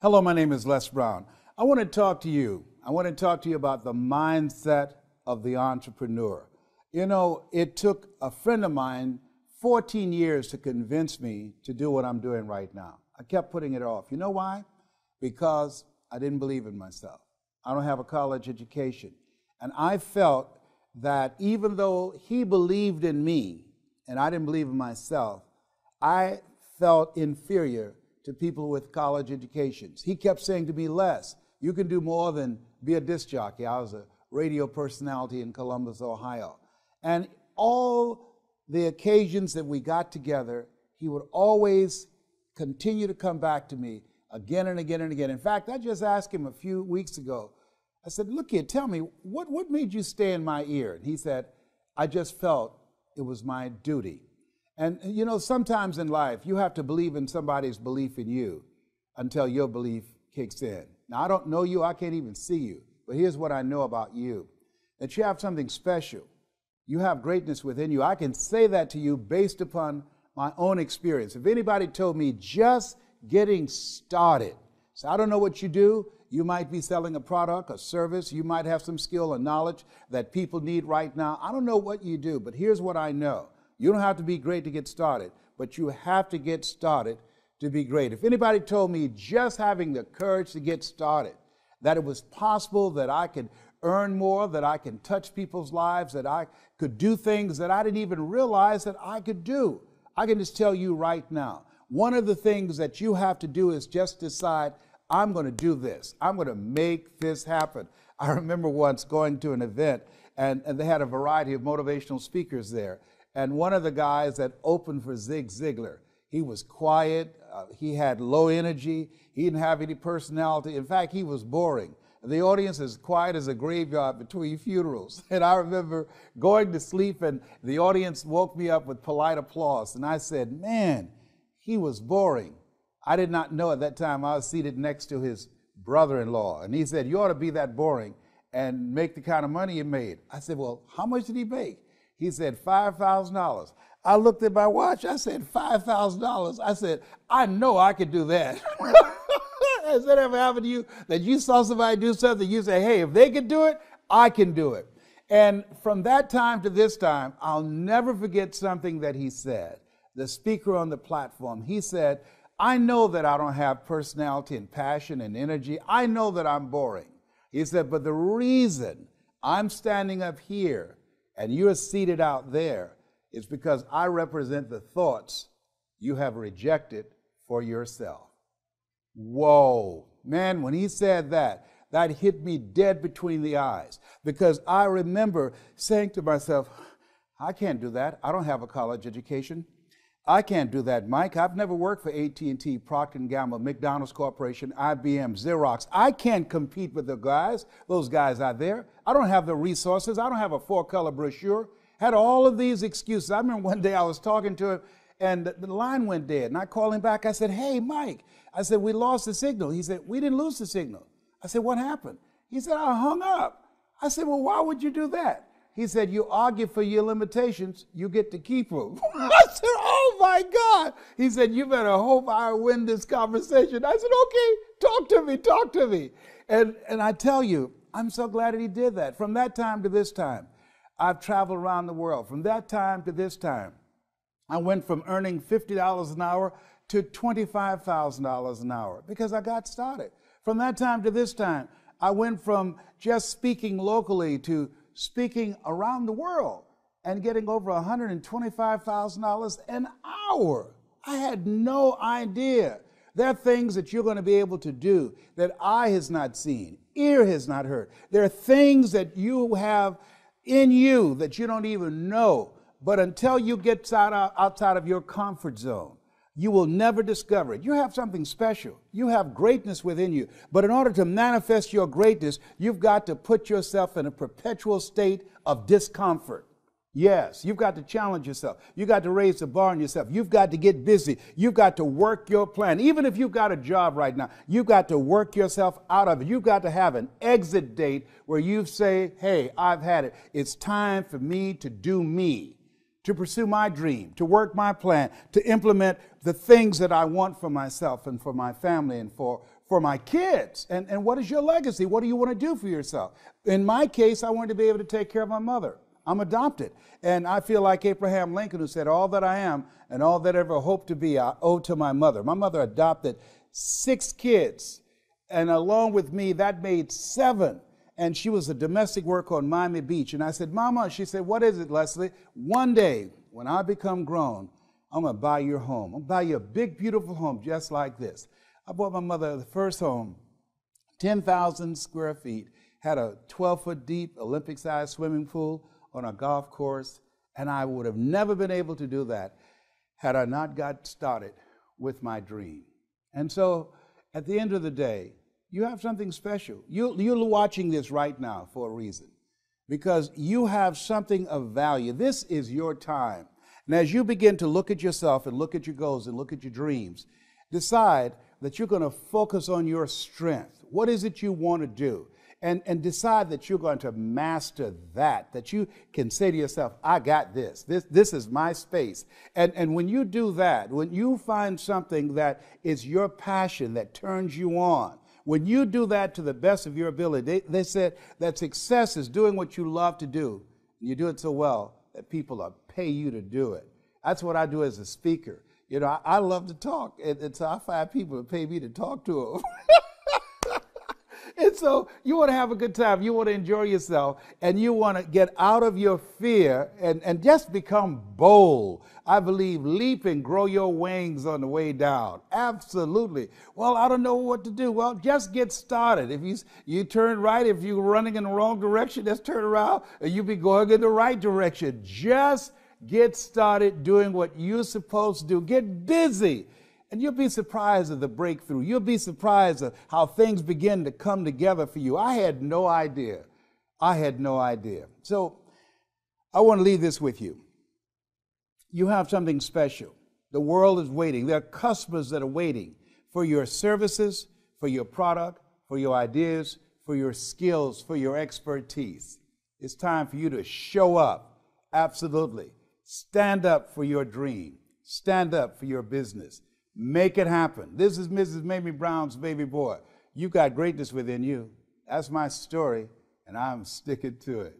Hello, my name is Les Brown. I want to talk to you. I want to talk to you about the mindset of the entrepreneur. You know, it took a friend of mine 14 years to convince me to do what I'm doing right now. I kept putting it off. You know why? Because I didn't believe in myself. I don't have a college education. And I felt that even though he believed in me and I didn't believe in myself, I felt inferior to people with college educations. He kept saying to me, Les, you can do more than be a disc jockey. I was a radio personality in Columbus, Ohio. And all the occasions that we got together, he would always continue to come back to me again and again and again. In fact, I just asked him a few weeks ago, I said, look here, tell me, what made you stay in my ear? And he said, I just felt it was my duty. And, you know, sometimes in life, you have to believe in somebody's belief in you until your belief kicks in. Now, I don't know you. I can't even see you. But here's what I know about you, that you have something special. You have greatness within you. I can say that to you based upon my own experience. If anybody told me just getting started, so I don't know what you do. You might be selling a product, a service. You might have some skill or knowledge that people need right now. I don't know what you do, but here's what I know. You don't have to be great to get started, but you have to get started to be great. If anybody told me just having the courage to get started, that it was possible that I could earn more, that I can touch people's lives, that I could do things that I didn't even realize that I could do, I can just tell you right now, one of the things that you have to do is just decide, I'm going to do this. I'm going to make this happen. I remember once going to an event, and they had a variety of motivational speakers there. And one of the guys that opened for Zig Ziglar, he was quiet, he had low energy, he didn't have any personality. In fact, he was boring. The audience is quiet as a graveyard between funerals. And I remember going to sleep and the audience woke me up with polite applause. And I said, man, he was boring. I did not know at that time I was seated next to his brother-in-law. And he said, you ought to be that boring and make the kind of money you made. I said, well, how much did he make? He said, $5,000. I looked at my watch. I said, $5,000. I said, I know I could do that. Has that ever happened to you? That you saw somebody do something, you say, hey, if they can do it, I can do it. And from that time to this time, I'll never forget something that he said. The speaker on the platform, he said, I know that I don't have personality and passion and energy. I know that I'm boring. He said, but the reason I'm standing up here and you're seated out there is because I represent the thoughts you have rejected for yourself. Whoa, man, when he said that, that hit me dead between the eyes, because I remember saying to myself, I can't do that. I don't have a college education. I can't do that, Mike. I've never worked for AT&T, Procter & Gamble, McDonald's Corporation, IBM, Xerox. I can't compete with those guys out there. I don't have the resources. I don't have a 4-color brochure. Had all of these excuses. I remember one day I was talking to him and the line went dead. And I called him back. I said, hey, Mike. I said, we lost the signal. He said, we didn't lose the signal. I said, what happened? He said, I hung up. I said, well, why would you do that? He said, you argue for your limitations, you get to keep them. I said, oh my God. He said, you better hope I win this conversation. I said, okay, talk to me. And I tell you, I'm so glad that he did that. From that time to this time, I've traveled around the world. From that time to this time, I went from earning $50 an hour to $25,000 an hour because I got started. From that time to this time, I went from just speaking locally to speaking around the world and getting over $125,000 an hour. I had no idea. There are things that you're going to be able to do that eye has not seen, ear has not heard. There are things that you have in you that you don't even know. But until you get outside of your comfort zone, you will never discover it. You have something special. You have greatness within you. But in order to manifest your greatness, you've got to put yourself in a perpetual state of discomfort. Yes, you've got to challenge yourself. You've got to raise the bar on yourself. You've got to get busy. You've got to work your plan. Even if you've got a job right now, you've got to work yourself out of it. You've got to have an exit date where you say, hey, I've had it. It's time for me to do me. to pursue my dream, to work my plan, to implement the things that I want for myself and for my family and for my kids. And what is your legacy? What do you want to do for yourself? In my case, I wanted to be able to take care of my mother. I'm adopted. And I feel like Abraham Lincoln, who said, all that I am and all that I ever hope to be, I owe to my mother. My mother adopted 6 kids. And along with me, that made 7. And she was a domestic worker on Miami Beach. And I said, Mama, she said, what is it, Leslie? One day, when I become grown, I'm going to buy your home. I'm going to buy you a big, beautiful home just like this. I bought my mother the first home, 10,000 square feet, had a 12-foot deep Olympic-sized swimming pool on a golf course, and I would have never been able to do that had I not got started with my dream. And so at the end of the day, you have something special. You're watching this right now for a reason, because you have something of value. This is your time. And as you begin to look at yourself and look at your goals and look at your dreams, decide that you're going to focus on your strength. What is it you want to do? And decide that you're going to master that you can say to yourself, I got this. This is my space. And when you do that, when you find something that is your passion, that turns you on, when you do that to the best of your ability, they said that success is doing what you love to do. You do it so well that people will pay you to do it. That's what I do as a speaker. You know, I love to talk, and so I find people to pay me to talk to them. And so you want to have a good time, you want to enjoy yourself, and you want to get out of your fear and just become bold. I believe leap and grow your wings on the way down. Absolutely. Well, I don't know what to do. Well, just get started. If you turn right, if you're running in the wrong direction, just turn around and you'll be going in the right direction. Just get started doing what you're supposed to do. Get busy. And you'll be surprised at the breakthrough. You'll be surprised at how things begin to come together for you. I had no idea. I had no idea. So I want to leave this with you. You have something special. The world is waiting. There are customers that are waiting for your services, for your product, for your ideas, for your skills, for your expertise. It's time for you to show up. Absolutely. Stand up for your dream. Stand up for your business. Make it happen. This is Mrs. Mamie Brown's baby boy. You've got greatness within you. That's my story, and I'm sticking to it.